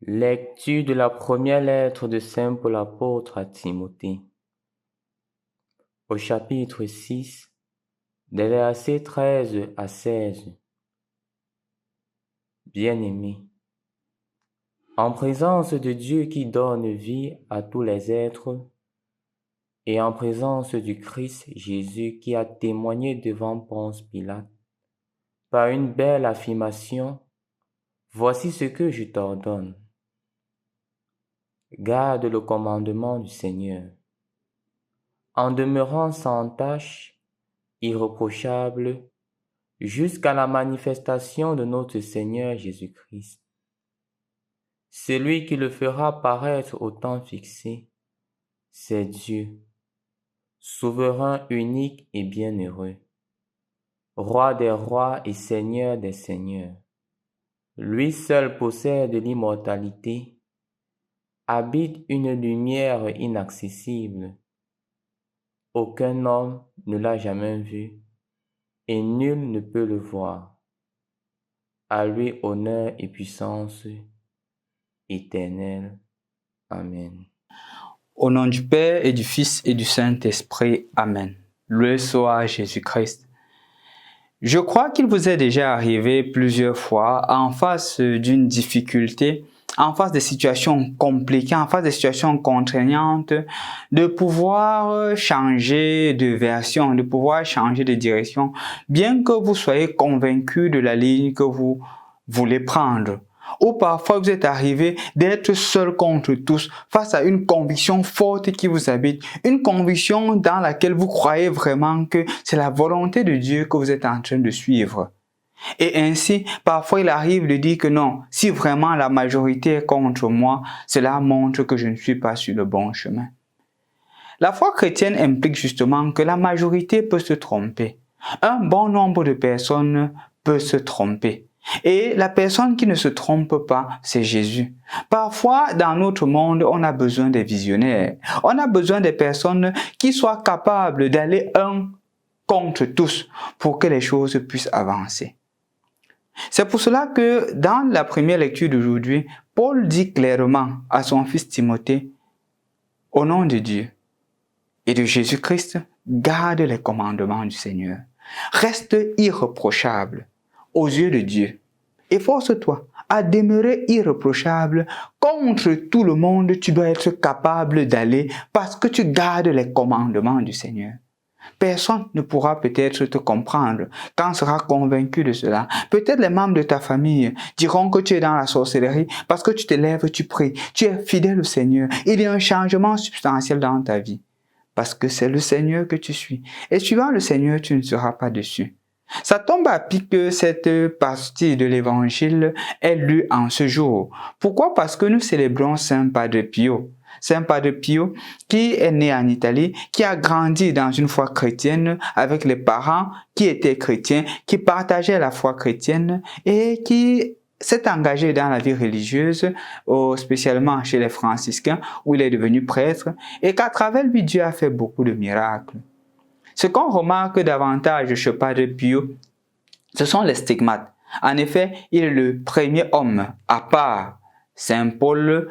Lecture de la première lettre de Saint Paul apôtre à Timothée. Au chapitre 6, des versets 13 à 16. Bien-aimés, en présence de Dieu qui donne vie à tous les êtres, et en présence du Christ Jésus qui a témoigné devant Ponce Pilate, par une belle affirmation, voici ce que je t'ordonne. Garde le commandement du Seigneur, en demeurant sans tache, irréprochable, jusqu'à la manifestation de notre Seigneur Jésus-Christ. Celui qui le fera paraître au temps fixé, c'est Dieu, souverain unique et bienheureux, roi des rois et seigneur des seigneurs. Lui seul possède l'immortalité, habite une lumière inaccessible. Aucun homme ne l'a jamais vu, et nul ne peut le voir. À lui honneur et puissance éternelle. Amen. Au nom du Père et du Fils et du Saint-Esprit. Amen. Loué soit Jésus-Christ. Je crois qu'il vous est déjà arrivé plusieurs fois en face d'une difficulté, en face des situations compliquées, en face des situations contraignantes, de pouvoir changer de version, de pouvoir changer de direction, bien que vous soyez convaincu de la ligne que vous voulez prendre. Ou parfois vous êtes arrivé d'être seul contre tous face à une conviction forte qui vous habite, une conviction dans laquelle vous croyez vraiment que c'est la volonté de Dieu que vous êtes en train de suivre. Et ainsi, parfois il arrive de dire que non, si vraiment la majorité est contre moi, cela montre que je ne suis pas sur le bon chemin. La foi chrétienne implique justement que la majorité peut se tromper. Un bon nombre de personnes peut se tromper. Et la personne qui ne se trompe pas, c'est Jésus. Parfois, dans notre monde, on a besoin des visionnaires. On a besoin des personnes qui soient capables d'aller un contre tous pour que les choses puissent avancer. C'est pour cela que dans la première lecture d'aujourd'hui, Paul dit clairement à son fils Timothée, au nom de Dieu et de Jésus-Christ, garde les commandements du Seigneur. Reste irréprochable aux yeux de Dieu. Efforce-toi à demeurer irréprochable contre tout le monde. Tu dois être capable d'aller parce que tu gardes les commandements du Seigneur. Personne ne pourra peut-être te comprendre quand on sera convaincu de cela. Peut-être les membres de ta famille diront que tu es dans la sorcellerie parce que tu te lèves, tu pries, tu es fidèle au Seigneur. Il y a un changement substantiel dans ta vie parce que c'est le Seigneur que tu suis. Et suivant le Seigneur, tu ne seras pas déçu. Ça tombe à pic que cette partie de l'évangile est lue en ce jour. Pourquoi? Parce que nous célébrons Saint Padre Pio. Saint Padre Pio qui est né en Italie, qui a grandi dans une foi chrétienne avec les parents qui étaient chrétiens, qui partageaient la foi chrétienne et qui s'est engagé dans la vie religieuse, spécialement chez les franciscains où il est devenu prêtre et qu'à travers lui Dieu a fait beaucoup de miracles. Ce qu'on remarque davantage chez Padre Pio, ce sont les stigmates. En effet, il est le premier homme, à part Saint Paul,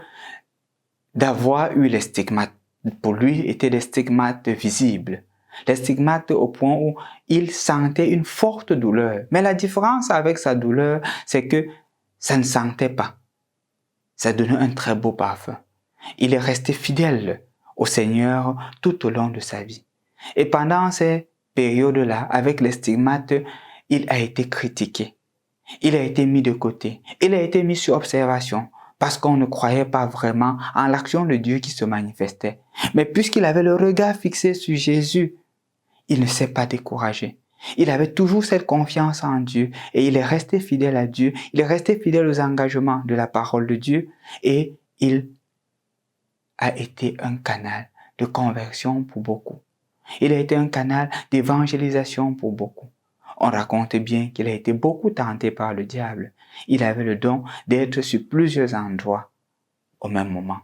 d'avoir eu les stigmates. Pour lui, étaient des stigmates visibles. Les stigmates au point où il sentait une forte douleur. Mais la différence avec sa douleur, c'est que ça ne sentait pas. Ça donnait un très beau parfum. Il est resté fidèle au Seigneur tout au long de sa vie. Et pendant ces périodes-là, avec les stigmates, il a été critiqué. Il a été mis de côté. Il a été mis sur observation parce qu'on ne croyait pas vraiment en l'action de Dieu qui se manifestait. Mais puisqu'il avait le regard fixé sur Jésus, il ne s'est pas découragé. Il avait toujours cette confiance en Dieu et il est resté fidèle à Dieu. Il est resté fidèle aux engagements de la parole de Dieu et il a été un canal de conversion pour beaucoup. Il a été un canal d'évangélisation pour beaucoup. On raconte bien qu'il a été beaucoup tenté par le diable. Il avait le don d'être sur plusieurs endroits au même moment.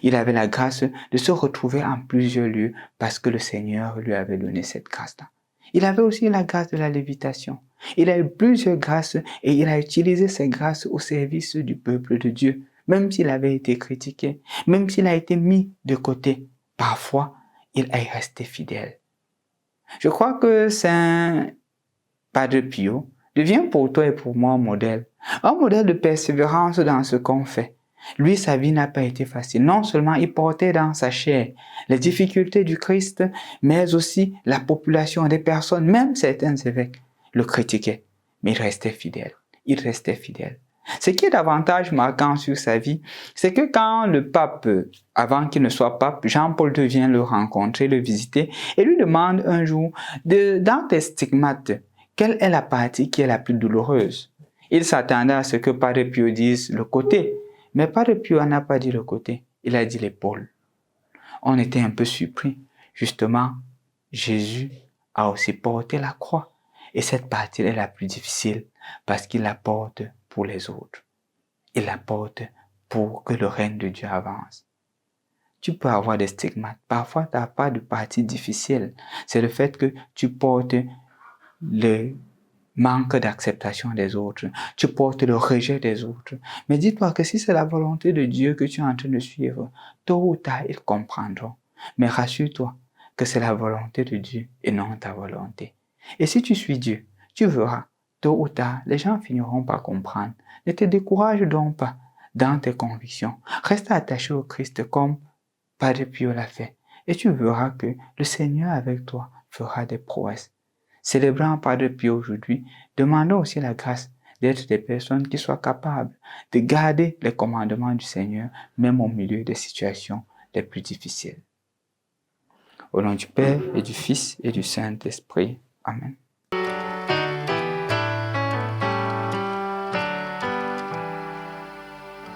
Il avait la grâce de se retrouver en plusieurs lieux parce que le Seigneur lui avait donné cette grâce-là. Il avait aussi la grâce de la lévitation. Il a eu plusieurs grâces et il a utilisé ces grâces au service du peuple de Dieu. même s'il avait été critiqué, même s'il a été mis de côté, parfois, il est resté fidèle. Je crois que Saint Padre Pio devient pour toi et pour moi un modèle de persévérance dans ce qu'on fait. Lui, sa vie n'a pas été facile. Non seulement il portait dans sa chair les difficultés du Christ, mais aussi la population des personnes, même certains évêques, le critiquaient. Mais il restait fidèle. Il restait fidèle. Ce qui est davantage marquant sur sa vie, c'est que quand le pape, avant qu'il ne soit pape, Jean-Paul II vient le rencontrer, le visiter, et lui demande un jour, dans tes stigmates, quelle est la partie qui est la plus douloureuse? Il s'attendait à ce que Padre Pio dise le côté, mais Padre Pio n'a pas dit le côté, il a dit l'épaule. On était un peu surpris. Justement, Jésus a aussi porté la croix. Et cette partie est la plus difficile parce qu'il la porte pour les autres. Il la porte pour que le règne de Dieu avance. Tu peux avoir des stigmates. Parfois, tu n'as pas de partie difficile. C'est le fait que tu portes le manque d'acceptation des autres. Tu portes le rejet des autres. Mais dis-toi que si c'est la volonté de Dieu que tu es en train de suivre, tôt ou tard, ils comprendront. Mais rassure-toi que c'est la volonté de Dieu et non ta volonté. Et si tu suis Dieu, tu verras, tôt ou tard, les gens finiront par comprendre. Ne te décourage donc pas dans tes convictions. Reste attaché au Christ comme Padre Pio l'a fait. Et tu verras que le Seigneur avec toi fera des prouesses. Célébrant Padre Pio aujourd'hui, demandons aussi la grâce d'être des personnes qui soient capables de garder les commandements du Seigneur, même au milieu des situations les plus difficiles. Au nom du Père et du Fils et du Saint-Esprit. Amen.